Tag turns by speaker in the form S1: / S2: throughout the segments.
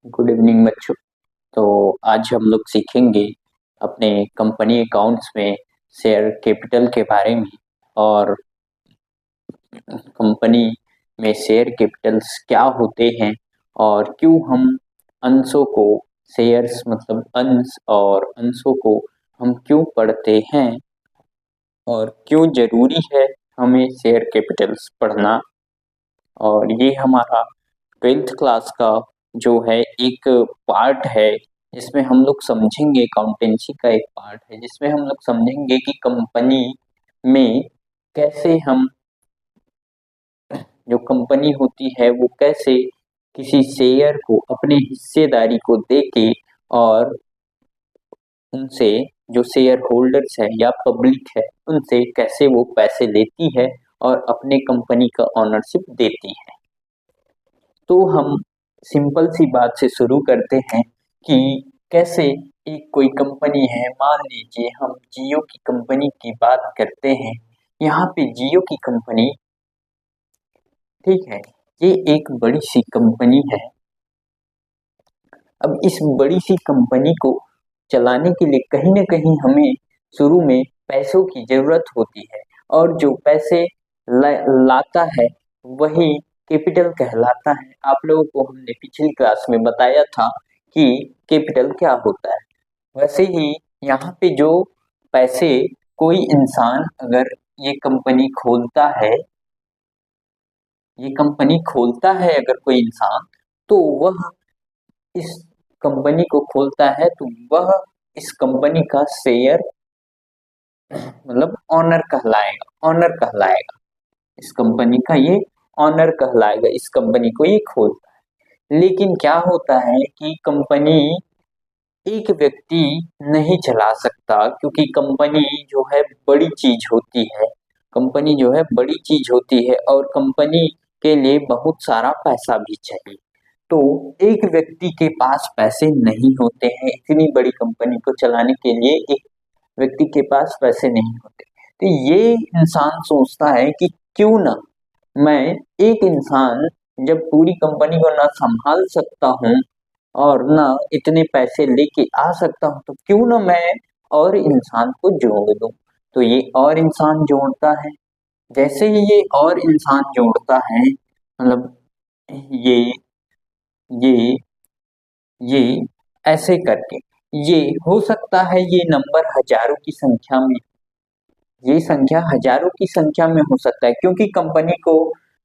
S1: Good evening बच्चों। तो आज हम लोग सीखेंगे अपने कंपनी अकाउंट्स में शेयर कैपिटल के बारे में और कंपनी में शेयर कैपिटल्स क्या होते हैं और क्यों हम अंशों को शेयर्स मतलब अंश और अंशों को हम क्यों पढ़ते हैं और क्यों जरूरी है हमें शेयर कैपिटल्स पढ़ना। और ये हमारा 12th क्लास का जो है एक पार्ट है जिसमें हम लोग समझेंगे, अकाउंटेंसी का एक पार्ट है जिसमें हम लोग समझेंगे कि कंपनी में कैसे हम जो कंपनी होती है वो कैसे किसी शेयर को अपने हिस्सेदारी को देके और उनसे जो शेयर होल्डर्स है या पब्लिक है उनसे कैसे वो पैसे लेती है और अपने कंपनी का ओनरशिप देती है। तो हम सिंपल सी बात से शुरू करते हैं कि कैसे एक कोई कंपनी है, मान लीजिए हम जियो की कंपनी की बात करते हैं। यहाँ पे जियो की कंपनी, ठीक है, ये एक बड़ी सी कंपनी है। अब इस बड़ी सी कंपनी को चलाने के लिए कहीं ना कहीं हमें शुरू में पैसों की जरूरत होती है और जो पैसे लाता है वही कैपिटल कहलाता है। आप लोगों को हमने पिछली क्लास में बताया था कि कैपिटल क्या होता है। वैसे ही यहाँ पे जो पैसे कोई इंसान अगर ये कंपनी खोलता है अगर कोई इंसान, तो वह इस कंपनी को खोलता है तो वह इस कंपनी का शेयर मतलब ऑनर कहलाएगा। इस कंपनी का ये ऑनर कहलाएगा, इस कंपनी को ये खोलता है। लेकिन क्या होता है कि कंपनी एक व्यक्ति नहीं चला सकता, क्योंकि कंपनी जो है बड़ी चीज होती है। कंपनी जो है बड़ी चीज होती है और कंपनी के लिए बहुत सारा पैसा भी चाहिए। तो एक व्यक्ति के पास पैसे नहीं होते हैं, इतनी बड़ी कंपनी को चलाने के लिए एक व्यक्ति के पास पैसे नहीं होते। तो ये इंसान सोचता है कि क्यों ना मैं एक इंसान जब पूरी कंपनी को ना संभाल सकता हूँ और ना इतने पैसे लेके आ सकता हूँ, तो क्यों ना मैं और इंसान को जोड़ दूं। तो ये और इंसान जोड़ता है। जैसे ही ये और इंसान जोड़ता है, मतलब ये ये ये ऐसे करके ये हो सकता है ये नंबर हजारों की संख्या में, ये संख्या हजारों की संख्या में हो सकता है, क्योंकि कंपनी को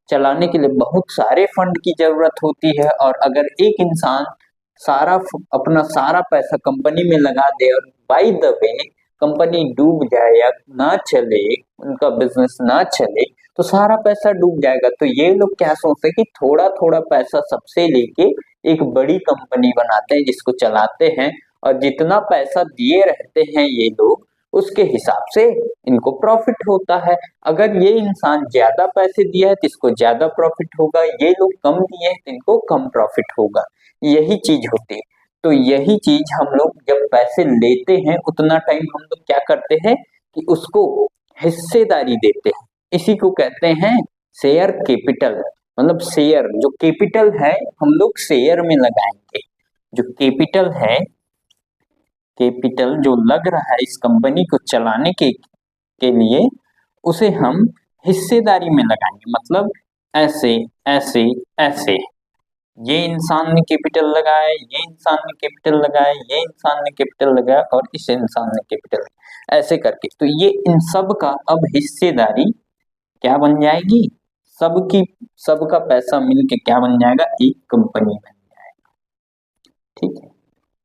S1: चलाने के लिए बहुत सारे फंड की जरूरत होती है। और अगर एक इंसान अपना सारा पैसा कंपनी में लगा दे और बाय द वे कंपनी डूब जाए या ना चले, उनका बिजनेस ना चले, तो सारा पैसा डूब जाएगा। तो ये लोग क्या सोचते हैं कि थोड़ा थोड़ा पैसा सबसे लेके एक बड़ी कंपनी बनाते हैं जिसको चलाते हैं, और जितना पैसा दिए रहते हैं ये लोग उसके हिसाब से इनको प्रॉफिट होता है। अगर ये इंसान ज्यादा पैसे दिया है तो इसको ज्यादा प्रॉफिट होगा, ये लोग कम दिए हैं तो इनको कम प्रॉफिट होगा। यही चीज होती है। तो यही चीज हम लोग जब पैसे लेते हैं उतना टाइम हम लोग क्या करते हैं कि उसको हिस्सेदारी देते हैं। इसी को कहते हैं शेयर कैपिटल। मतलब शेयर जो कैपिटल है हम लोग शेयर में लगाएंगे। जो कैपिटल जो लग रहा है इस कंपनी को चलाने के लिए, उसे हम हिस्सेदारी में लगाएंगे। मतलब ऐसे ऐसे ऐसे, ये इंसान ने कैपिटल लगाया, ये इंसान ने कैपिटल लगाया, ये इंसान ने कैपिटल लगाया और इस इंसान ने कैपिटल, ऐसे करके। तो ये इन सब का अब हिस्सेदारी क्या बन जाएगी, सबका पैसा मिलके क्या बन जाएगा, एक कंपनी बन जाएगा। ठीक है।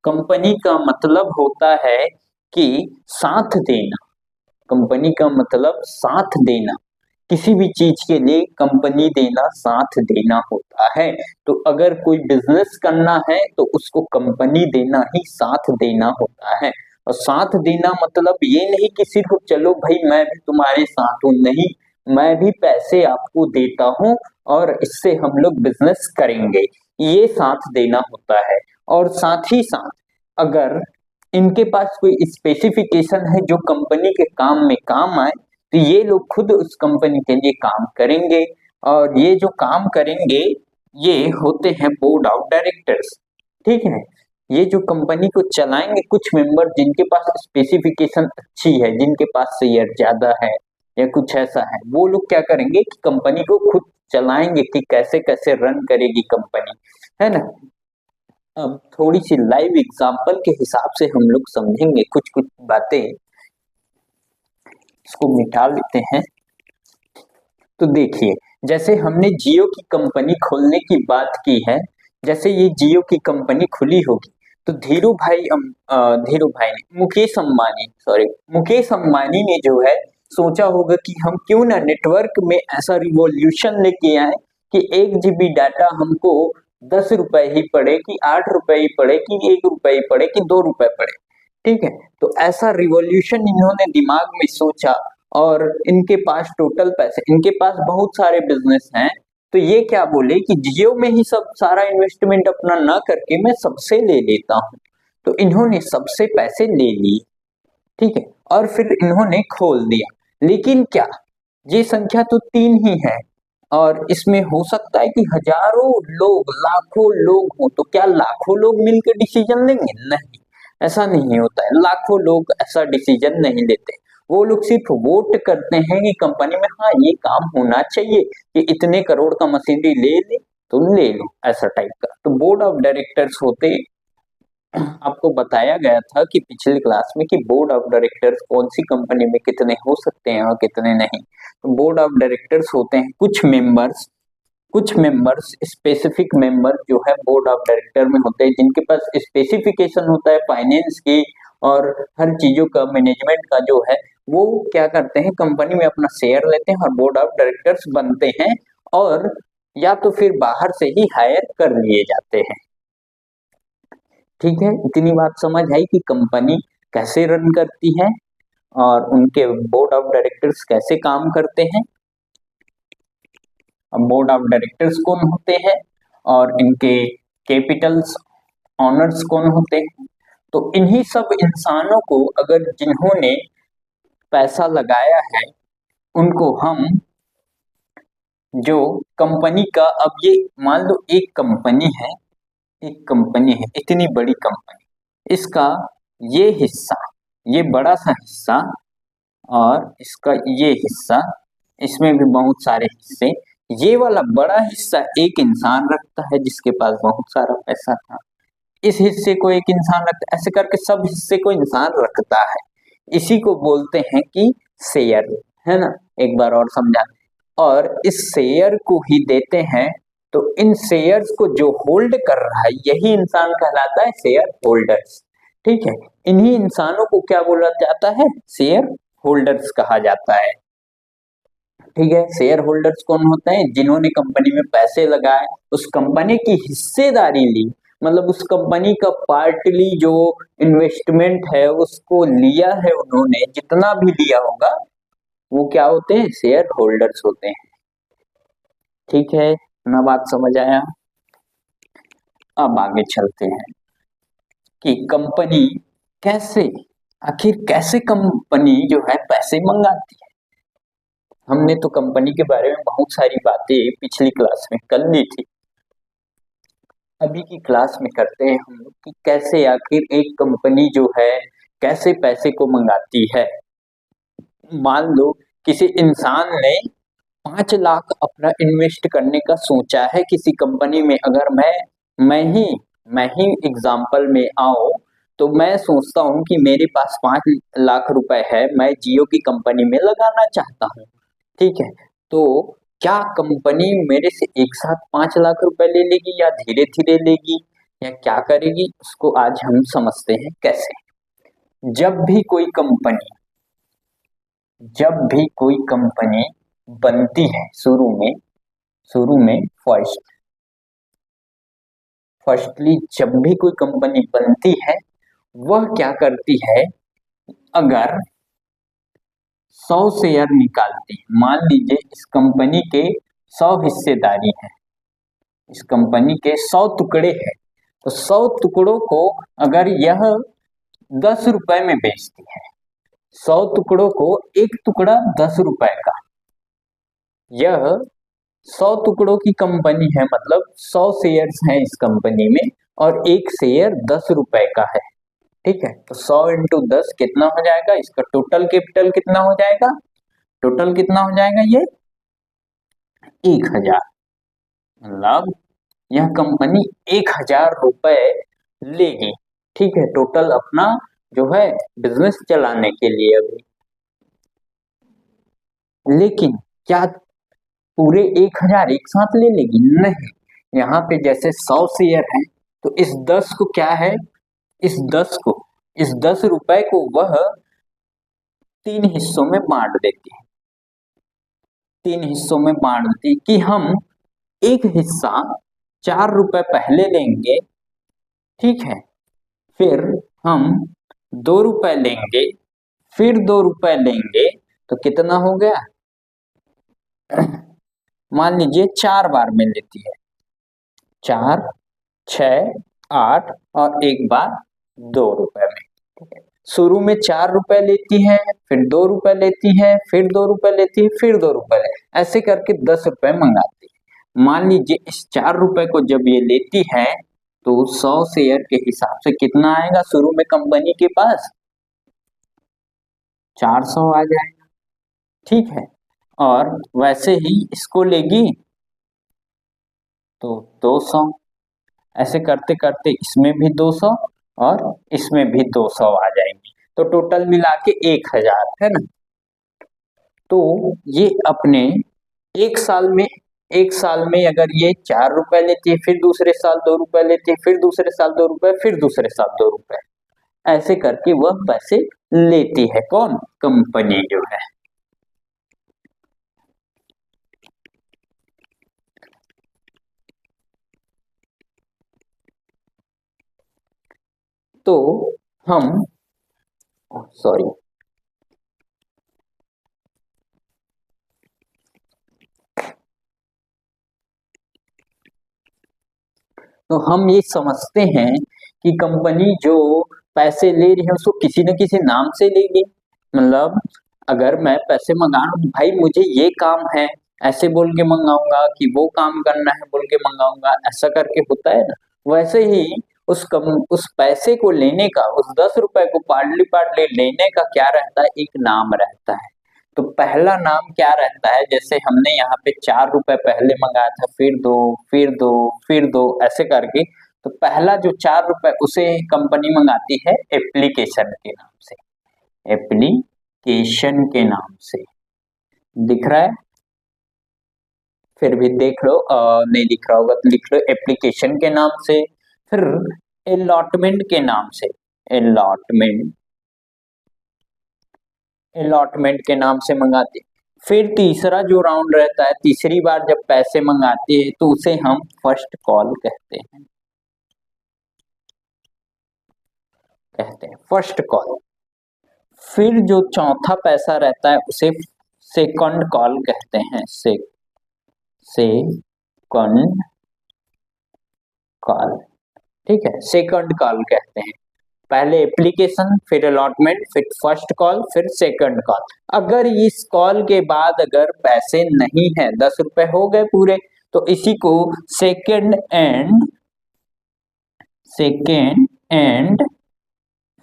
S1: कंपनी का मतलब होता है कि साथ देना। कंपनी का मतलब साथ देना, किसी भी चीज के लिए कंपनी देना, साथ देना होता है। तो अगर कोई बिजनेस करना है तो उसको कंपनी देना ही साथ देना होता है। और साथ देना मतलब ये नहीं कि सिर्फ चलो भाई मैं भी तुम्हारे साथ हूं, नहीं, मैं भी पैसे आपको देता हूं और इससे हम लोग बिजनेस करेंगे, ये साथ देना होता है। और साथ ही साथ अगर इनके पास कोई स्पेसिफिकेशन है जो कंपनी के काम में काम आए, तो ये लोग खुद उस कंपनी के लिए काम करेंगे। और ये जो काम करेंगे ये होते हैं बोर्ड ऑफ डायरेक्टर्स। ठीक है। ये जो कंपनी को चलाएंगे कुछ मेंबर जिनके पास स्पेसिफिकेशन अच्छी है, जिनके पास शेयर ज्यादा है या कुछ ऐसा है, वो लोग क्या करेंगे कि कंपनी को खुद चलाएंगे कि कैसे कैसे रन करेगी कंपनी, है ना। अब थोड़ी सी लाइव एग्जांपल के हिसाब से हम लोग समझेंगे कुछ कुछ बातें, इसको मिटा लेते हैं। तो देखिए, जैसे हमने जियो की कंपनी खोलने की बात की है, जैसे ये जियो की कंपनी खुली होगी तो धीरू भाई ने मुकेश अंबानी ने जो है सोचा होगा कि हम क्यों ना नेटवर्क में ऐसा रिवॉल्यूशन लेके आए कि 1 GB डाटा हमको 10 रुपए ही पड़े कि 8 रुपए ही पड़े कि 1 रुपए ही पड़े कि 2 रुपए पड़े। ठीक है, तो ऐसा रिवॉल्यूशन इन्होंने दिमाग में सोचा और इनके पास टोटल पैसे, इनके पास बहुत सारे बिजनेस हैं, तो ये क्या बोले कि जियो में ही सब सारा इन्वेस्टमेंट अपना ना करके मैं सबसे ले लेता हूँ। तो इन्होंने सबसे पैसे ले लिए, ठीक है, और फिर इन्होंने खोल दिया। लेकिन क्या ये संख्या तो 3 ही है और इसमें हो सकता है कि हजारों लोग, लाखों लोग हो, तो क्या लाखों लोग मिलकर डिसीजन लेंगे? नहीं, ऐसा नहीं होता है। लाखों लोग ऐसा डिसीजन नहीं लेते। वो लोग सिर्फ वोट करते हैं कि कंपनी में हाँ ये काम होना चाहिए कि इतने करोड़ का मशीनरी ले ले, तुम ले लो, ऐसा टाइप का। तो बोर्ड ऑफ डायरेक्टर्स होते, आपको बताया गया था कि पिछले क्लास में कि बोर्ड ऑफ डायरेक्टर्स कौन सी कंपनी में कितने हो सकते हैं और कितने नहीं। तो बोर्ड ऑफ डायरेक्टर्स होते हैं कुछ मेंबर्स स्पेसिफिक मेंबर जो है बोर्ड ऑफ डायरेक्टर में होते हैं, जिनके पास स्पेसिफिकेशन होता है फाइनेंस की और हर चीजों का, मैनेजमेंट का जो है, वो क्या करते हैं कंपनी में अपना शेयर लेते हैं और बोर्ड ऑफ डायरेक्टर्स बनते हैं, और या तो फिर बाहर से ही हायर कर लिए जाते हैं। ठीक है, इतनी बात समझ आई कि कंपनी कैसे रन करती है और उनके बोर्ड ऑफ डायरेक्टर्स कैसे काम करते हैं। अब बोर्ड ऑफ डायरेक्टर्स कौन होते हैं और इनके कैपिटल्स ऑनर्स कौन होते हैं, तो इन्हीं सब इंसानों को, अगर जिन्होंने पैसा लगाया है, उनको हम जो कंपनी का, अब ये मान लो एक कंपनी है इतनी बड़ी कंपनी, इसका ये हिस्सा, ये बड़ा सा हिस्सा और इसका ये हिस्सा, इसमें भी बहुत सारे हिस्से, ये वाला बड़ा हिस्सा एक इंसान रखता है जिसके पास बहुत सारा पैसा था, इस हिस्से को एक इंसान रखता है, ऐसे करके सब हिस्से को इंसान रखता है। इसी को बोलते हैं कि शेयर, है ना। एक बार और समझा, और इस शेयर को ही देते हैं, तो इन शेयर्स को जो होल्ड कर रहा है यही इंसान कहलाता है शेयर होल्डर्स। ठीक है, इन्हीं इंसानों को क्या बोला जाता है? शेयर होल्डर्स कहा जाता है। ठीक है, शेयर होल्डर्स कौन होते हैं? जिन्होंने कंपनी में पैसे लगाए, उस कंपनी की हिस्सेदारी ली, मतलब उस कंपनी का पार्टली जो इन्वेस्टमेंट है उसको लिया है उन्होंने, जितना भी लिया होगा वो क्या होते हैं? शेयर होल्डर्स होते हैं। ठीक है, ना बात समझ आया। अब आगे चलते हैं कि कंपनी कैसे, आखिर कैसे कंपनी जो है पैसे मंगाती है। हमने तो कंपनी के बारे में बहुत सारी बातें पिछली क्लास में कर ली थी, अभी की क्लास में करते हैं हम लोग कि कैसे आखिर एक कंपनी जो है कैसे पैसे को मंगाती है। मान लो किसी इंसान ने 5 लाख अपना इन्वेस्ट करने का सोचा है किसी कंपनी में। अगर मैं ही एग्जाम्पल में आऊं, तो मैं सोचता हूं कि मेरे पास 5 लाख रुपए है, मैं जियो की कंपनी में लगाना चाहता हूं। ठीक है, तो क्या कंपनी मेरे से एक साथ 5 लाख रुपए ले लेगी या धीरे धीरे लेगी या क्या करेगी, उसको आज हम समझते हैं कैसे। जब भी कोई कंपनी बनती है, शुरू में फर्स्टली जब भी कोई कंपनी बनती है, वह क्या करती है, अगर 100 शेयर निकालती है, मान लीजिए इस कंपनी के 100 हिस्सेदारी है, इस कंपनी के 100 टुकड़े हैं, तो 100 टुकड़ों को अगर यह 10 रुपए में बेचती है, 100 टुकड़ों को, एक टुकड़ा 10 रुपए का, यह 100 टुकड़ों की कंपनी है, मतलब 100 शेयर्स हैं इस कंपनी में और एक शेयर 10 रुपए का है। ठीक है, तो 100 इंटू 10 कितना हो जाएगा, इसका टोटल कैपिटल कितना हो जाएगा, टोटल कितना हो जाएगा ये 1000। मतलब यह कंपनी 1000 रुपए लेगी। ठीक है, टोटल अपना जो है बिजनेस चलाने के लिए अभी। लेकिन क्या पूरे 1000 एक साथ ले लेगी? नहीं, यहाँ पे जैसे 100 शेयर है तो इस 10 को क्या है, इस 10 रुपए को वह 3 हिस्सों में बांट देती है। 3 हिस्सों में बांट देती कि हम एक हिस्सा 4 रुपए पहले लेंगे। ठीक है, फिर हम 2 रुपए लेंगे, फिर 2 रुपए लेंगे, तो कितना हो गया मान लीजिए 4 बार में लेती है, 4, 6, 8 और एक बार 2 रुपए में। ठीक है, शुरू में 4 रुपए लेती है, फिर 2 रुपए लेती है, फिर 2 रुपए लेती है, फिर 2 रुपए ऐसे करके 10 रुपए मंगाती है। मान लीजिए इस 4 रुपए को जब ये लेती है तो 100 शेयर के हिसाब से कितना आएगा शुरू में कंपनी के पास, 400 आ जाएगा। ठीक है, और वैसे ही इसको लेगी तो 200, ऐसे करते करते इसमें भी 200 और इसमें भी 200 आ जाएंगे, तो टोटल मिला के 1000 है ना। तो ये अपने एक साल में अगर ये 4 रुपए लेती है, फिर दूसरे साल 2 रुपए लेती है, फिर दूसरे साल 2 रुपए, फिर दूसरे साल 2 रुपए, ऐसे करके वह पैसे लेती है। कौन? कंपनी जो है। तो हम सॉरी तो हम ये समझते हैं कि कंपनी जो पैसे ले रही है उसको किसी न किसी नाम से लेगी। मतलब अगर मैं पैसे मंगा रहा हूँ भाई मुझे ये काम है ऐसे बोल के मंगाऊंगा, कि वो काम करना है बोल के मंगाऊंगा, ऐसा करके होता है ना। वैसे ही उस पैसे को लेने का, उस 10 रुपए को पार्टली लेने का क्या रहता है, एक नाम रहता है। तो पहला नाम क्या रहता है, जैसे हमने यहाँ पे 4 रुपए पहले मंगाया था, फिर दो, फिर दो, फिर दो, ऐसे करके। तो पहला जो 4 रुपए उसे कंपनी मंगाती है एप्लीकेशन के नाम से, एप्लीकेशन के नाम से। दिख रहा है? फिर भी देख लो, नहीं दिख रहा होगा तो लिख लो एप्लीकेशन के नाम से। फिर अलॉटमेंट के नाम से, अलॉटमेंट, अलॉटमेंट के नाम से मंगाते। फिर तीसरा जो राउंड रहता है, तीसरी बार जब पैसे मंगाते हैं तो उसे हम फर्स्ट कॉल कहते हैं फर्स्ट कॉल। फिर जो चौथा पैसा रहता है उसे सेकंड कॉल कहते हैं, सेकंड कॉल। ठीक है, सेकंड कॉल कहते हैं। पहले एप्लीकेशन, फिर अलॉटमेंट, फिर फर्स्ट कॉल, फिर सेकंड कॉल। अगर इस कॉल के बाद अगर पैसे नहीं है, 10 रुपए हो गए पूरे, तो इसी को सेकंड एंड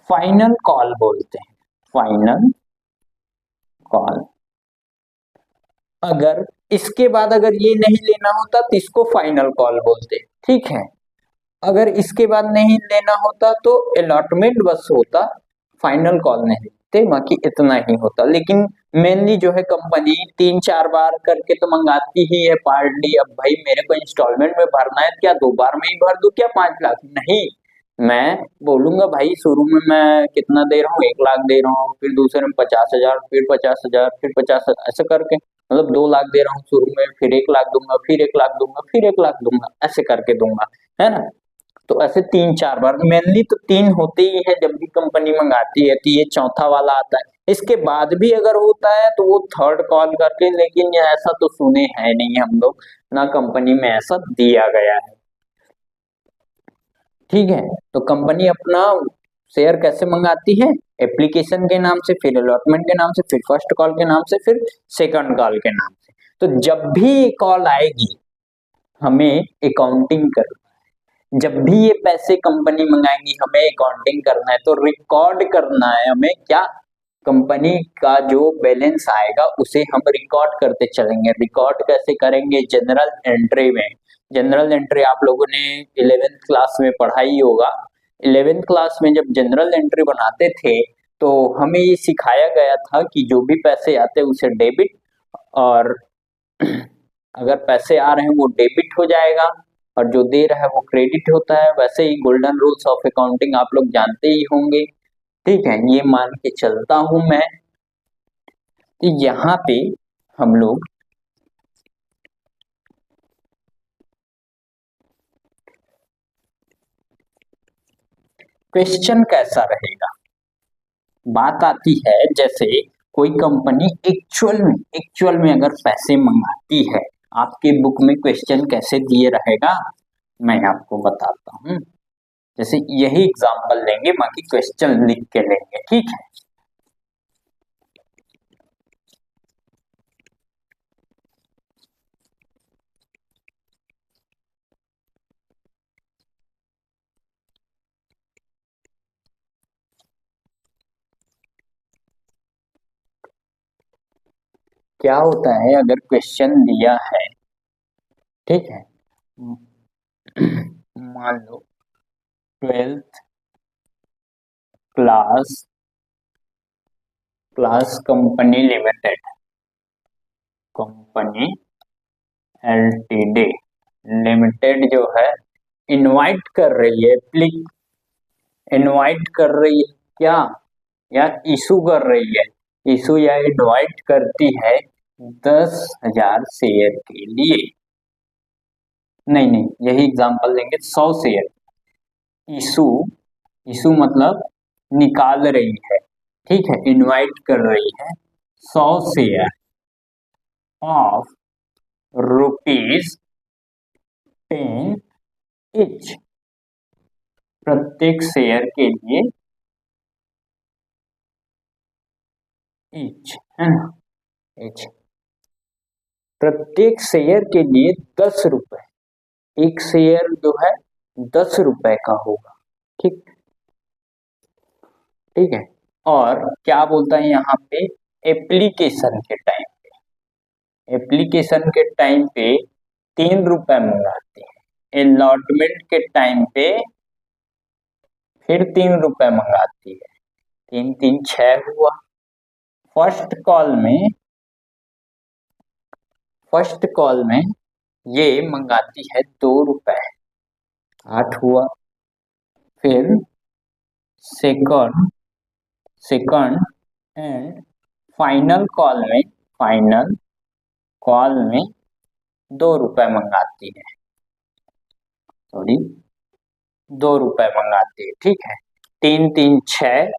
S1: फाइनल कॉल बोलते हैं, फाइनल कॉल। अगर इसके बाद अगर ये नहीं लेना होता तो इसको फाइनल कॉल बोलते। ठीक है, अगर इसके बाद नहीं लेना होता तो अलॉटमेंट बस होता, फाइनल कॉल नहीं देते, बाकी इतना ही होता। लेकिन मेनली जो है कंपनी 3-4 बार करके तो मंगाती ही है पार्टली। अब भाई मेरे को इंस्टॉलमेंट में भरना है, क्या 2 बार में ही भर दूं क्या 5 लाख? नहीं, मैं बोलूंगा भाई शुरू में मैं कितना दे रहा हूँ, 1 लाख दे रहा हूँ, फिर दूसरे में 50,000, फिर 50,000, फिर 50,000, ऐसे करके मतलब 2 लाख दे रहा हूँ शुरू में, फिर 1 लाख दूंगा, फिर 1 लाख दूंगा, फिर 1 लाख दूंगा, ऐसे करके दूंगा, है ना। तो ऐसे 3-4 बार, मेनली तो 3 होते ही है जब भी कंपनी मंगाती है, तो ये चौथा वाला आता है। इसके बाद भी अगर होता है तो वो थर्ड कॉल करके, लेकिन ये ऐसा तो सुने हैं नहीं हम लोग, ना कंपनी में ऐसा दिया गया है। ठीक है, तो कंपनी अपना शेयर कैसे मंगाती है, एप्लीकेशन के नाम से, फिर अलॉटमेंट के नाम से, फिर फर्स्ट कॉल के नाम से, फिर सेकंड कॉल के नाम से। तो जब भी कॉल आएगी हमें अकाउंटिंग करना है, जब भी ये पैसे कंपनी मंगाएंगी हमें अकाउंटिंग करना है, तो रिकॉर्ड करना है हमें क्या, कंपनी का जो बैलेंस आएगा उसे हम रिकॉर्ड करते चलेंगे। रिकॉर्ड कैसे करेंगे, जनरल एंट्री में। जनरल एंट्री आप लोगों ने 11th क्लास में पढ़ा ही होगा। 11th क्लास में जब जनरल एंट्री बनाते थे तो हमें ये सिखाया गया था कि जो भी पैसे आते हैं उसे डेबिट, और अगर पैसे आ रहे हैं वो डेबिट हो जाएगा, और जो दे रहा है वो क्रेडिट होता है। वैसे ही गोल्डन रूल्स ऑफ अकाउंटिंग आप लोग जानते ही होंगे, ठीक है, ये मान के चलता हूं मैं। तो यहाँ पे हम लोग क्वेश्चन कैसा रहेगा, बात आती है जैसे कोई कंपनी एक्चुअल में अगर पैसे मंगाती है, आपके बुक में क्वेश्चन कैसे दिए रहेगा मैं आपको बताता हूँ। जैसे यही एग्जांपल लेंगे, बाकी क्वेश्चन लिख के लेंगे, ठीक है। क्या होता है अगर क्वेश्चन दिया है, ठीक है, मान लो 12th class company limited, company LTD limited जो है इनवाइट कर रही है, इनवाइट कर रही है क्या, या इशू कर रही है, इशू या इनवाइट करती है 10,000 शेयर के लिए, नहीं नहीं यही एग्जांपल लेंगे 100 शेयर। इशू, इशू मतलब निकाल रही है, ठीक है, इनवाइट कर रही है 100 शेयर ऑफ ₹10 इच, प्रत्येक शेयर के लिए इच, है ना, इच, प्रत्येक शेयर के लिए 10 रुपए, एक शेयर जो है 10 रुपए का होगा, ठीक, ठीक है। और क्या बोलता है यहाँ पे, एप्लीकेशन के टाइम पे, एप्लीकेशन के टाइम पे 3 रुपए मंगाती है, अलॉटमेंट के टाइम पे फिर 3 रुपए मंगाती है, 3 3 6 हुआ। फर्स्ट कॉल में ये मंगाती है 2 रुपए, 8 हुआ। फिर second second and final call में 2 रुपए मंगाती है, सॉरी 2 रुपए मंगाती है, ठीक है। 3 3 6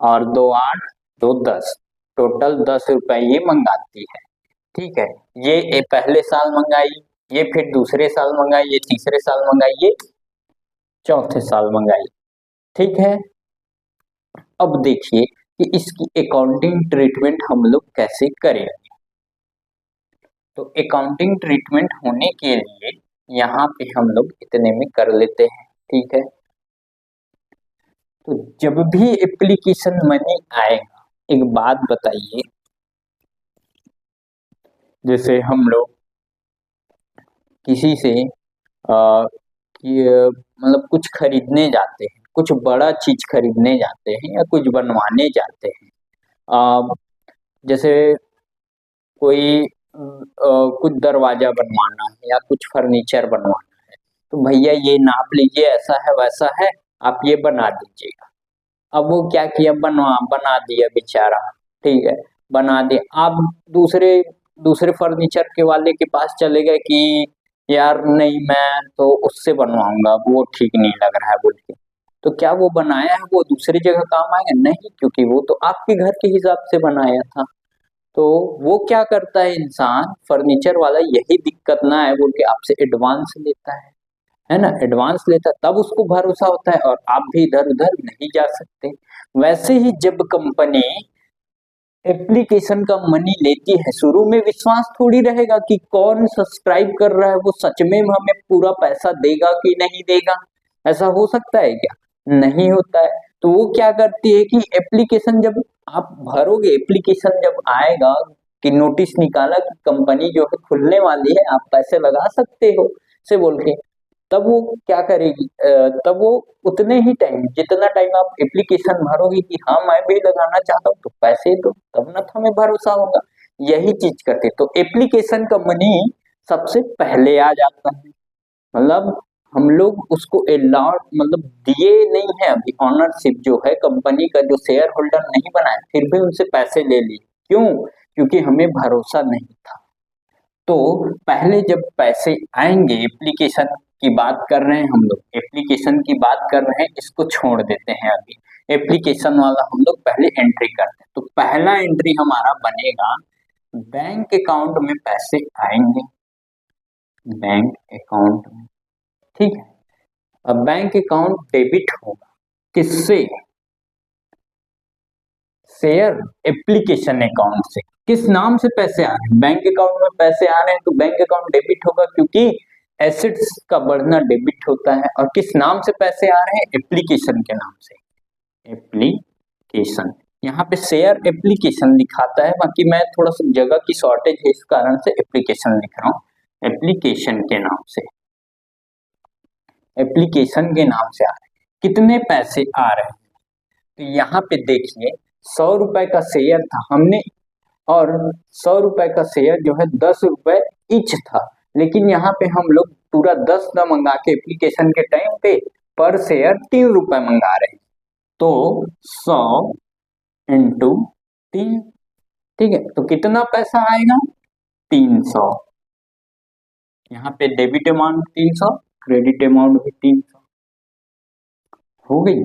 S1: और 2 8 2 10, टोटल 10 रुपए ये मंगाती है, ठीक है। ये पहले साल मंगाई, ये फिर दूसरे साल मंगाई, ये तीसरे साल मंगाई, ये चौथे साल मंगाई, ठीक है। अब देखिए कि इसकी अकाउंटिंग ट्रीटमेंट हम लोग कैसे करेंगे। तो अकाउंटिंग ट्रीटमेंट होने के लिए यहाँ पे हम लोग इतने में कर लेते हैं, ठीक है। तो जब भी एप्लीकेशन मनी आएगा, एक बात बताइए, जैसे हम लोग किसी से मतलब कुछ खरीदने जाते हैं, कुछ बड़ा चीज खरीदने जाते हैं या कुछ बनवाने जाते हैं, जैसे कोई कुछ दरवाजा बनवाना है या कुछ फर्नीचर बनवाना है, तो भैया ये नाप लीजिए, ऐसा है वैसा है, आप ये बना दीजिएगा। अब वो क्या किया, बना दिया बेचारा, ठीक है, बना दिया। आप दूसरे दूसरे फर्नीचर के वाले के पास चले गए कि यार नहीं मैं तो उससे बनवाऊंगा, वो ठीक नहीं लग रहा है बोल के, तो क्या वो बनाया है वो दूसरी जगह काम आएगा, नहीं, क्योंकि वो तो आपके घर के हिसाब से बनाया था। तो वो क्या करता है इंसान, फर्नीचर वाला, यही दिक्कत ना है बोल के आपसे एडवांस लेता है ना, एडवांस लेता है, तब उसको भरोसा होता है, और आप भी इधर उधर नहीं जा सकते। वैसे ही जब कंपनी एप्लीकेशन का मनी लेती है, शुरू में विश्वास थोड़ी रहेगा कि कौन सब्सक्राइब कर रहा है वो सच में हमें पूरा पैसा देगा कि नहीं देगा। ऐसा हो सकता है क्या? नहीं होता है। तो वो क्या करती है कि एप्लीकेशन जब आप भरोगे, एप्लीकेशन जब आएगा कि नोटिस निकाला कि कंपनी जो है खुलने वाली है, आप पैसे लगा सकते हो से बोल के, तब वो क्या करेगी, तब वो उतने ही टाइम, जितना टाइम आप एप्लीकेशन भरोगे कि हाँ मैं भी लगाना चाहता हूँ तो पैसे दो, तब ना हमें भरोसा होगा। यही चीज करते, तो एप्लीकेशन का मनी सबसे पहले आ जाता है। मतलब हम लोग उसको अलॉट मतलब दिए नहीं है अभी, ऑनरशिप जो है कंपनी का, जो शेयर होल्डर नहीं बनाए, फिर भी उनसे पैसे ले लिए। क्यों? क्योंकि हमें भरोसा नहीं था। तो पहले जब पैसे आएंगे, एप्लीकेशन की बात कर रहे हैं हम लोग, एप्लीकेशन की बात कर रहे हैं, इसको छोड़ देते हैं अभी। एप्लीकेशन वाला हम लोग पहले एंट्री करते हैं, तो पहला एंट्री हमारा बनेगा, बैंक अकाउंट में पैसे आएंगे, बैंक अकाउंट में। ठीक है। अब बैंक अकाउंट डेबिट होगा किससे? शेयर एप्लीकेशन अकाउंट से। किस नाम से पैसे आ रहे हैं? बैंक अकाउंट में पैसे आ रहे हैं तो बैंक अकाउंट डेबिट होगा, क्योंकि एसेट्स का बढ़ना डेबिट होता है। और किस नाम से पैसे आ रहे हैं? एप्लीकेशन के नाम से, एप्लीकेशन। यहाँ पे शेयर एप्लीकेशन दिखाता है, बाकी मैं थोड़ा सा जगह की शॉर्टेज है इस कारण से एप्लीकेशन लिख रहा हूँ। एप्लीकेशन के नाम से, एप्लीकेशन के नाम से आ रहे हैं। कितने पैसे आ रहे हैं? तो यहाँ पे देखिए, 100 रुपए का शेयर था हमने, और 100 रुपए का शेयर जो है 10 रुपए इच था, लेकिन यहाँ पे हम लोग पूरा 10 न मंगा के एप्लीकेशन के टाइम पे पर शेयर 3 रुपए मंगा रहे हैं। तो 100 इंटू 3, ठीक है, तो कितना पैसा आएगा? 300। यहाँ पे डेबिट अमाउंट 300, क्रेडिट अमाउंट भी 300 हो गई।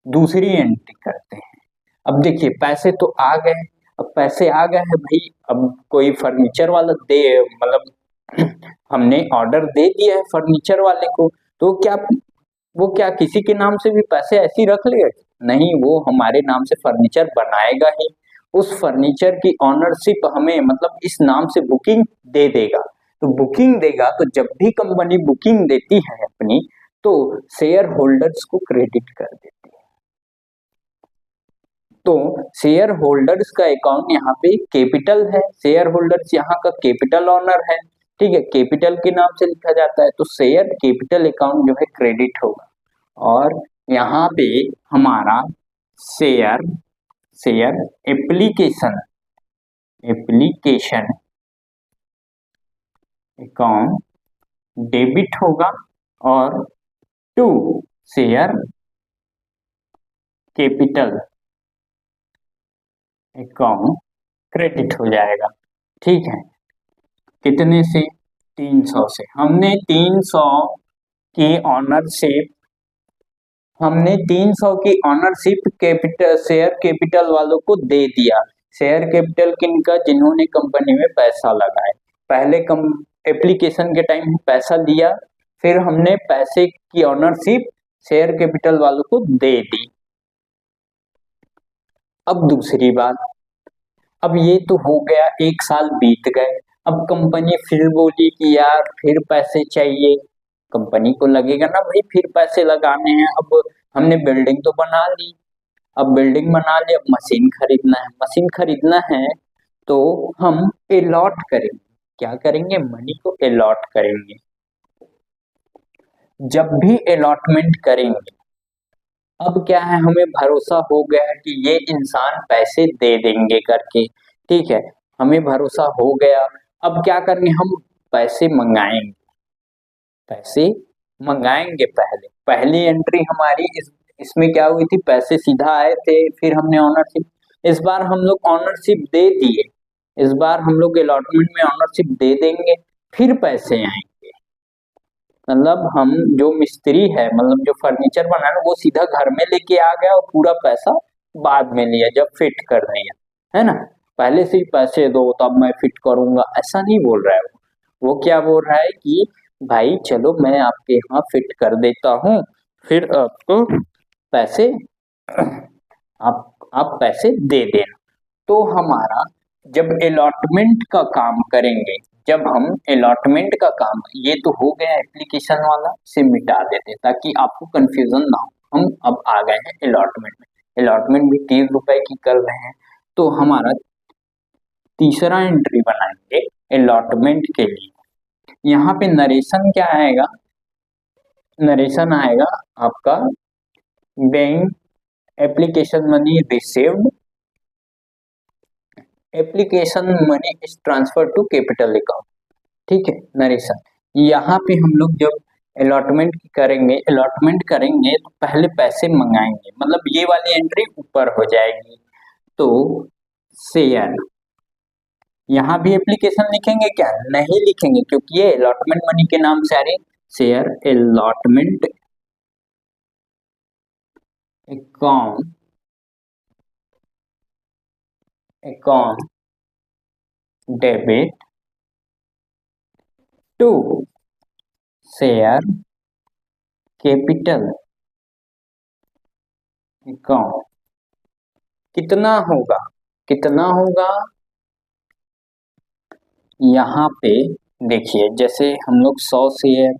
S1: दूसरी एंट्री करते हैं। अब देखिए पैसे तो आ गए, अब पैसे आ गए हैं भाई, अब कोई फर्नीचर वाला दे, मतलब हमने ऑर्डर दे दिया है फर्नीचर वाले को, तो क्या वो क्या किसी के नाम से भी पैसे ऐसे ही रख लेगा? नहीं, वो हमारे नाम से फर्नीचर बनाएगा ही, उस फर्नीचर की ऑनरशिप हमें मतलब इस नाम से बुकिंग दे देगा। तो बुकिंग देगा, तो जब भी कंपनी बुकिंग देती है अपनी, तो शेयर होल्डर्स को क्रेडिट कर देती है। तो शेयर होल्डर्स का अकाउंट यहाँ पे कैपिटल है, शेयर होल्डर्स यहाँ का कैपिटल ओनर है, ठीक है, कैपिटल के नाम से लिखा जाता है, तो शेयर कैपिटल अकाउंट जो है क्रेडिट होगा। और यहाँ पे हमारा share share application application account debit होगा, और to share capital account credit हो जाएगा। ठीक है, कितने से? 300 से। हमने 300 की ऑनरशिप हमने 300 की ऑनरशिप कैपिटल शेयर कैपिटल वालों को दे दिया। शेयर कैपिटल किनका? जिन्होंने कंपनी में पैसा लगाया। पहले कम एप्लीकेशन के टाइम पैसा लिया, फिर हमने पैसे की ऑनरशिप शेयर कैपिटल वालों को दे दी। अब दूसरी बात, अब ये तो हो गया, 1 साल बीत गए, अब कंपनी फिर बोली कि यार फिर पैसे चाहिए। कंपनी को लगेगा ना भाई फिर पैसे लगाने हैं, अब हमने बिल्डिंग तो बना ली, अब बिल्डिंग बना ली, अब मशीन खरीदना है, मशीन खरीदना है तो हम अलॉट करेंगे। क्या करेंगे? मनी को अलॉट करेंगे। जब भी अलॉटमेंट करेंगे, अब क्या है, हमें भरोसा हो गया कि ये इंसान पैसे दे देंगे करके, ठीक है, हमें भरोसा हो गया। अब क्या करेंगे? हम पैसे मंगाएंगे, पैसे मंगाएंगे। पहली एंट्री हमारी इसमें क्या हुई थी? पैसे सीधा आए थे, फिर हमने ऑनरशिप, इस बार हम लोग ऑनरशिप दे दिए, इस बार हम लोग अलॉटमेंट में ऑनरशिप दे देंगे, फिर पैसे आएंगे। मतलब हम जो मिस्त्री है, मतलब जो फर्नीचर बनाना, वो सीधा घर में लेके आ गया और पूरा पैसा बाद में लिया जब फिट कर दिया, है ना। पहले से ही पैसे दो तब मैं फिट करूंगा, ऐसा नहीं बोल रहा है वो क्या बोल रहा है कि भाई चलो मैं आपके यहाँ फिट कर देता हूँ, फिर आपको पैसे आप पैसे दे देना। तो हमारा जब अलॉटमेंट का काम करेंगे, जब हम अलॉटमेंट का काम, ये तो हो गया एप्लीकेशन वाला, से मिटा देते ताकि आपको कंफ्यूजन ना हो। हम अब आ गए हैं अलॉटमेंट में। अलॉटमेंट भी 3 रुपए की कर रहे हैं। तो हमारा तीसरा एंट्री बनाएंगे अलॉटमेंट के लिए। यहाँ पे नरेशन क्या आएगा? नरेशन आएगा आपका bank application money received, application money is transfer to capital account. ठीक है, नरेशन। यहाँ पे हम लोग जब अलॉटमेंट करेंगे तो पहले पैसे मंगाएंगे, मतलब ये वाली एंट्री ऊपर हो जाएगी। तो शेयर, यहाँ भी एप्लीकेशन लिखेंगे क्या? नहीं लिखेंगे, क्योंकि ये अलॉटमेंट मनी के नाम से आ रही। Share allotment account, account debit to share capital account. कितना होगा? कितना होगा? यहाँ पे देखिए, जैसे हम लोग 100 शेयर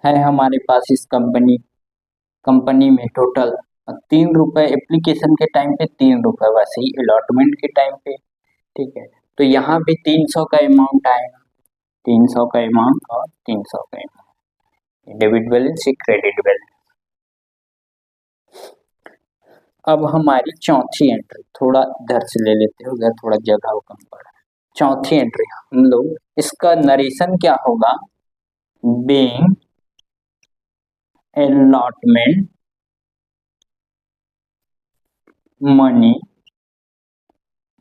S1: है हमारे पास इस कंपनी में टोटल 3 रुपए एप्लीकेशन के टाइम पे, 3 रुपए वैसे ही अलॉटमेंट के टाइम पे। ठीक है, तो यहाँ पे 300 का अमाउंट आएगा, 300 का अमाउंट और 300 का अमाउंट, डेबिट बैलेंस से क्रेडिट बैलेंस। अब हमारी चौथी एंट्री, थोड़ा इधर से ले लेते हो, उधर थोड़ा जगह कम पड़ा। चौथी एंट्री हम लोग, इसका नरेशन क्या होगा? Bank allotment money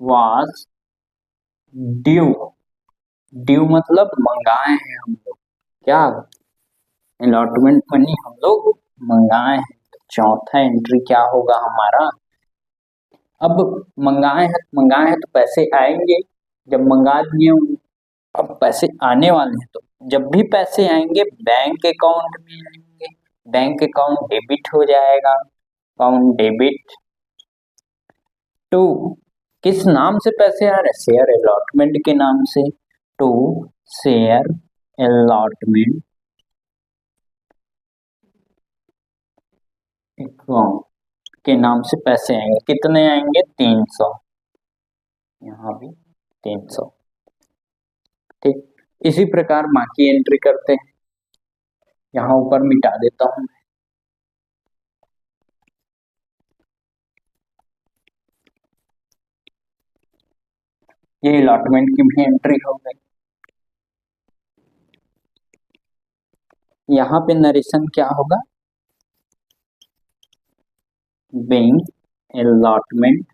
S1: was due, due मतलब मंगाए हैं हम लोग, क्या? अलॉटमेंट मनी हम लोग मंगाए हैं। तो चौथा एंट्री क्या होगा हमारा? अब मंगाए हैं तो पैसे आएंगे, जब मंगा दिए होंगे, अब पैसे आने वाले हैं, तो जब भी पैसे आएंगे बैंक अकाउंट में आएंगे, बैंक अकाउंट डेबिट हो जाएगा, अकाउंट डेबिट टू, किस नाम से पैसे आ रहे हैं? शेयर अलॉटमेंट के नाम से, टू शेयर अलॉटमेंट अकाउंट के नाम से पैसे आएंगे। कितने आएंगे? 300, यहाँ भी 300। ठीक, इसी प्रकार बाकी एंट्री करते हैं। यहाँ ऊपर मिटा देता हूं। ये अलॉटमेंट की भी एंट्री हो गई। यहाँ पे नरेशन क्या होगा? Bank allotment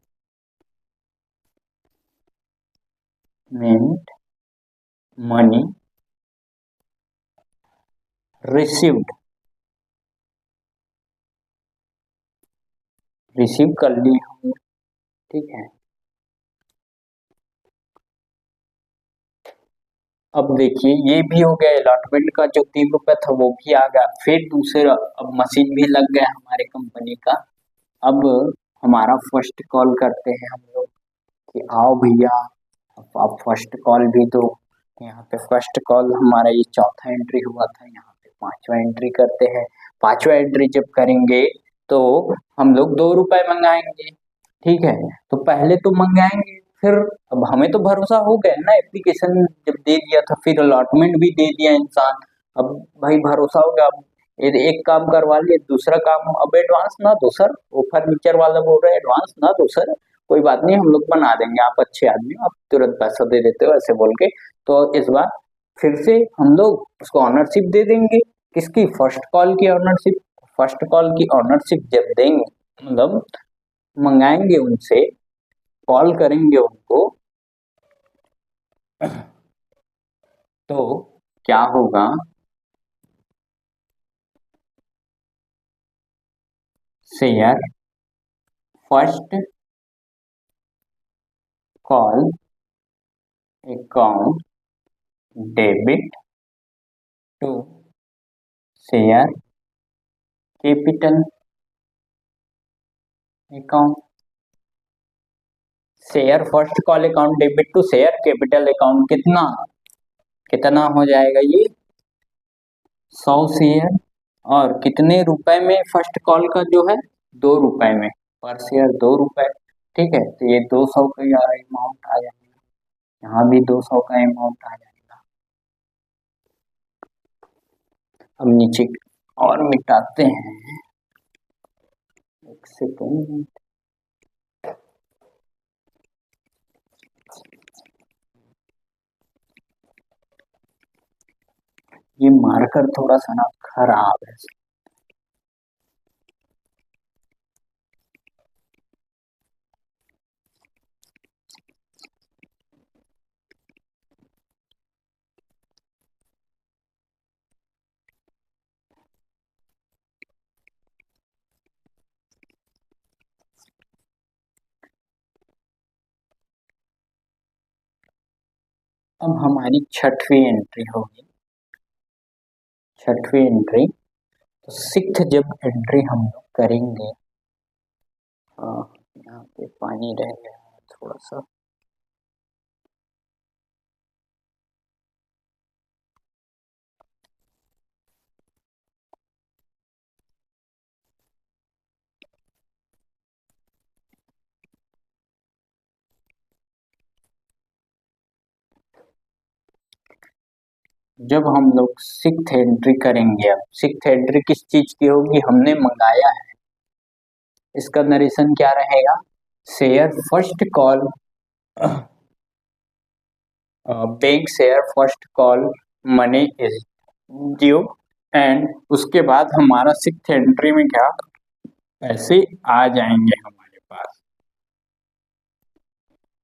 S1: money received, receive कर लिए होंगे। ठीक है, अब देखिए ये भी हो गया, अलॉटमेंट का जो 3 रुपए था वो भी आ गया। फिर दूसरा, अब मशीन भी लग गया हमारे कंपनी का। अब हमारा फर्स्ट कॉल करते हैं हम लोग कि आओ भैया, अब आप फर्स्ट कॉल भी दो। यहाँ पे फर्स्ट कॉल हमारा ये चौथा एंट्री हुआ था, यहाँ पे पांचवा एंट्री करते हैं। पांचवा एंट्री जब करेंगे तो हम लोग 2 रुपए मंगाएंगे। ठीक है, तो पहले तो मंगाएंगे, फिर अब हमें तो भरोसा हो गया ना, एप्लीकेशन जब दे दिया था, फिर अलॉटमेंट भी दे दिया इंसान। अब भाई भरोसा हो गया, अब एक काम करवा लिए, दूसरा काम अब एडवांस ना दो सर, वो फर्नीचर वाला बोल रहे एडवांस ना दो सर, कोई बात नहीं हम लोग बना देंगे, आप अच्छे आदमी हो, आप तुरंत पैसा दे देते हो, ऐसे बोल के। तो इस बार फिर से हम लोग उसको ऑनरशिप दे देंगे। किसकी? फर्स्ट कॉल की ऑनरशिप। फर्स्ट कॉल की ऑनरशिप जब देंगे, मतलब मंगाएंगे उनसे, कॉल करेंगे उनको, तो क्या होगा? Share first call account debit to share capital account, share first call account debit to share capital account कितना कितना हो जाएगा ये 100 शेयर। और कितने रुपए में फर्स्ट कॉल का जो है 2 रुपए में पर शेयर 2 रुपए। ठीक है, तो ये 200 का अमाउंट आ जाएगा, यहाँ भी 200 का अमाउंट आ जाएगा। अब नीचे और मिटाते हैं, एक सेकेंड। ये मार्कर थोड़ा सा ना खराब है। अब हमारी छठवीं एंट्री होगी, छठवीं एंट्री। तो सिक्स्थ जब एंट्री हम लोग करेंगे, यहाँ पे पानी रह गया है थोड़ा सा। जब हम लोग सिक्स्थ एंट्री करेंगे, अब सिक्स्थ एंट्री किस चीज की होगी, हमने मंगाया है, इसका नरेशन क्या रहेगा, share first call bank share first call money is due. And उसके बाद हमारा सिक्स्थ एंट्री में क्या पैसे आ जाएंगे हमारे पास।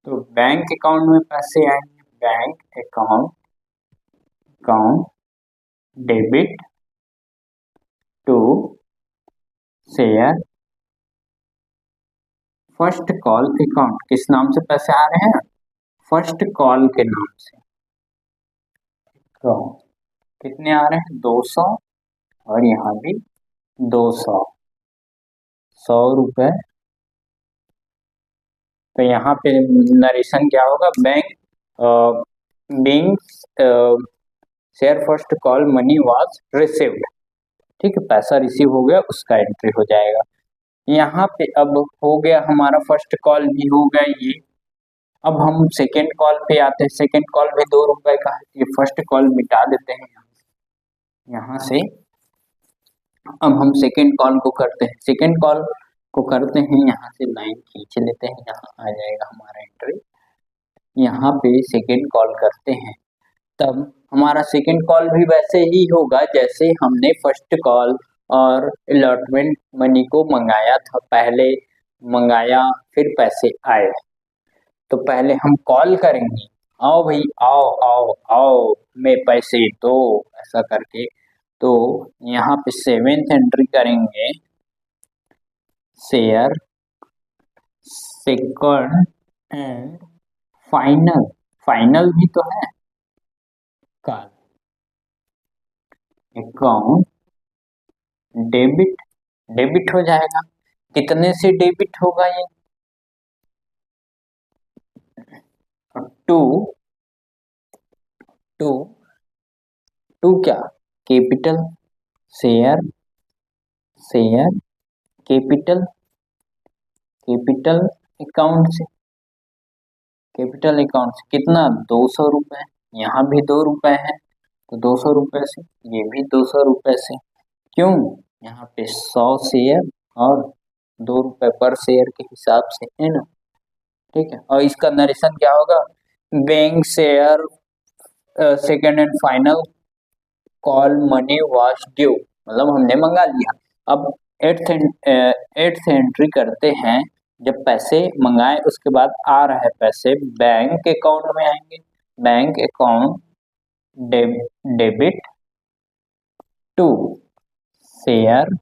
S1: तो बैंक अकाउंट में पैसे आएंगे, bank account debit to share first call account. किस नाम से पैसे आ रहे हैं, फर्स्ट कॉल के नाम से। तो कितने आ रहे हैं 200, और यहाँ भी 200, 100 रुपए। तो यहाँ पे नरेशन क्या होगा, bank share first call money was received. ठीक है, पैसा रिसीव हो गया, उसका एंट्री हो जाएगा। यहाँ पे अब हो गया हमारा फर्स्ट कॉल भी हो गया ये। अब हम सेकेंड कॉल पे आते हैं, सेकेंड कॉल भी 2 रुपए का है, ये फर्स्ट कॉल मिटा देते हैं यहाँ से। अब हम सेकेंड कॉल को करते हैं, सेकेंड कॉल को करते हैं, यहाँ से लाइन खींच लेते हैं, यहाँ आ जाएगा हमारा एंट्री। यहाँ पे सेकेंड कॉल करते हैं, तब हमारा सेकेंड कॉल भी वैसे ही होगा जैसे हमने फर्स्ट कॉल और अलॉटमेंट मनी को मंगाया था, पहले मंगाया फिर पैसे आए। तो पहले हम कॉल करेंगे, आओ भाई आओ आओ आओ मैं पैसे दो, ऐसा करके। तो यहाँ पे सेवेंथ एंट्री करेंगे, share second and final, final भी तो है कॉल अकाउंट डेबिट, डेबिट हो जाएगा। कितने से डेबिट होगा ये, टू टू टू क्या, capital share, share capital, capital account से, कैपिटल अकाउंट से कितना 200 रुपए, यहाँ भी 2 रुपए है, तो 200 रुपए से, ये भी 200 रुपए से। क्यों, यहाँ पे 100 शेयर और 2 रुपए पर शेयर के हिसाब से है ना। ठीक है, और इसका नरेशन क्या होगा, bank share second and final call money was due, मतलब हमने मंगा लिया। अब एट्थ एंट्री करते हैं, जब पैसे मंगाए उसके बाद आ रहा है पैसे बैंक अकाउंट में आएंगे, bank account debit to share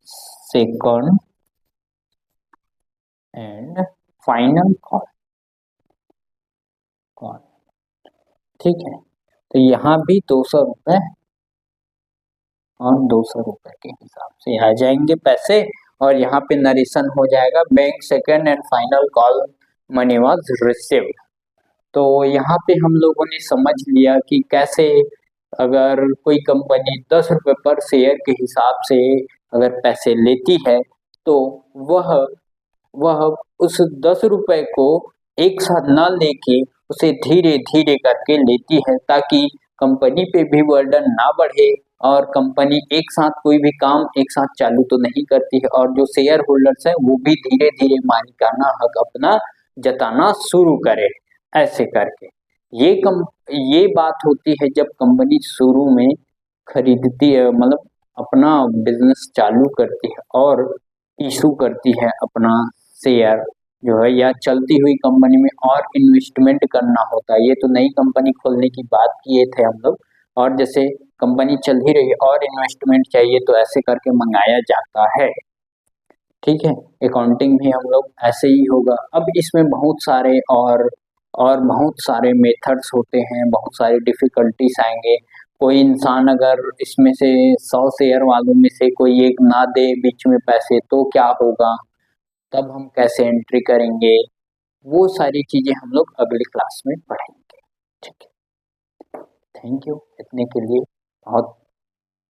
S1: second and final call. ठीक है, तो यहाँ भी 200 रुपए और 200 रुपए के हिसाब से आ जाएंगे पैसे। और यहाँ पे नरेशन हो जाएगा, bank second and final call money was received. तो यहाँ पे हम लोगों ने समझ लिया कि कैसे अगर कोई कंपनी 10 रुपए पर शेयर के हिसाब से अगर पैसे लेती है तो वह वह उस 10 रुपए को एक साथ ना लेके उसे धीरे धीरे करके लेती है, ताकि कंपनी पे भी बर्डन ना बढ़े और कंपनी एक साथ कोई भी काम एक साथ चालू तो नहीं करती है, और जो शेयर होल्डर्स है वो भी धीरे धीरे मालिकाना हक अपना जताना शुरू करे। ऐसे करके ये बात होती है जब कंपनी शुरू में खरीदती है, मतलब अपना बिजनेस चालू करती है और इशू करती है अपना शेयर जो है, या चलती हुई कंपनी में और इन्वेस्टमेंट करना होता है। ये तो नई कंपनी खोलने की बात किए थे हम लोग, और जैसे कंपनी चल ही रही है और इन्वेस्टमेंट चाहिए तो ऐसे करके मंगाया जाता है। ठीक है, अकाउंटिंग भी हम लोग ऐसे ही होगा। अब इसमें बहुत सारे और बहुत सारे मेथड्स होते हैं, बहुत सारी डिफिकल्टीज आएंगे। कोई इंसान अगर इसमें से 100 शेयर वालों में से कोई एक ना दे बीच में पैसे तो क्या होगा, तब हम कैसे एंट्री करेंगे, वो सारी चीजें हम लोग अगली क्लास में पढ़ेंगे। ठीक है, थैंक यू इतने के लिए। बहुत